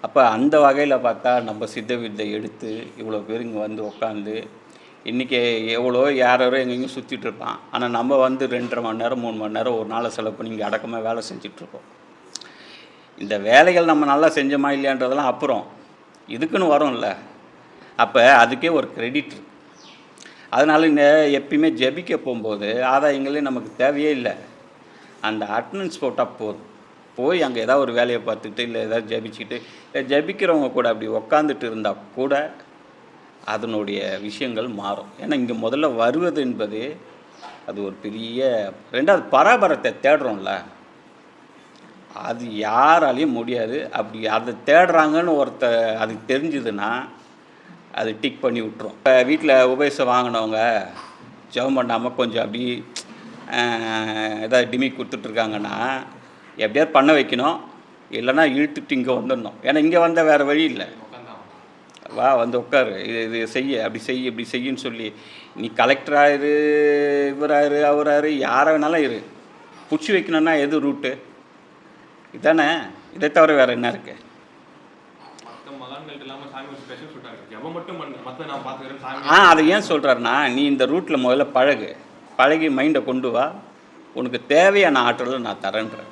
அப்போ அந்த வகையில் பார்த்தா நம்ம சித்த வித்தை எடுத்து இவ்வளோ பேர் இங்கே வந்து உட்காந்து இன்றைக்கி எவ்வளோ யாரோ எங்கெங்கேயும் சுற்றிட்டு இருப்பான். ஆனால் நம்ம வந்து 2.5 மணி நேரம் 3 மணி நேரம் ஒரு நாளை செலவு பண்ணி இங்கே அடக்கமாக வேலை செஞ்சிட்ருக்கோம். இந்த வேலைகள் நம்ம நல்லா செஞ்சோமா இல்லையான்றதெல்லாம் அப்புறம், இதுக்குன்னு வரும்ல. அப்போ அதுக்கே ஒரு கிரெடிட் இருக்குது. அதனால் இங்கே எப்பயுமே ஜெபிக்க போகும்போது ஆதாயங்களே நமக்கு தேவையே இல்லை. அந்த அட்டண்டன்ஸ் போட்டால் போதும். போய் அங்கே ஏதாவது ஒரு வேலையை பார்த்துக்கிட்டு இல்லை ஏதாவது ஜெபிச்சுக்கிட்டு இல்லை ஜெபிக்கிறவங்க கூட அப்படி உக்காந்துட்டு இருந்தால் கூட அதனுடைய விஷயங்கள் மாறும். ஏன்னா இங்கே முதல்ல வருவது என்பது அது ஒரு பெரிய, ரெண்டாவது பராபரத்தை தேடுறோம்ல, அது யாராலையும் முடியாது. அப்படி அதை தேடுறாங்கன்னு அதுக்கு தெரிஞ்சுதுன்னா அது டிக் பண்ணி விட்டுரும். இப்போ வீட்டில் உபயோகம் வாங்கினவங்க ஜெபம் பண்ணாமல் கொஞ்சம் அப்படி ஏதாவது டிமிக் கொடுத்துட்ருக்காங்கன்னா எப்படியாவது பண்ண வைக்கணும், இல்லைன்னா இழுத்துட்டு இங்கே வந்துடணும். ஏன்னா இங்கே வந்தால் வேறு வழி இல்லை. வா வந்து உட்காரு, இது செய்ய, அப்படி செய்ய, இப்படி செய்யுன்னு சொல்லி நீ கலெக்டராக இரு, இவராரு அவராரு யாரை வேணாலும் இரு, பிடிச்சி வைக்கணுன்னா எது ரூட்டு இதானே? இதை தவிர வேறு என்ன இருக்குது? அதை ஏன் சொல்கிறாருன்னா, நீ இந்த ரூட்டில் முதல்ல பழகு, பழகி மைண்டை கொண்டு வா, உனக்கு தேவையான ஆற்றலை நான் தரேன்றேன்.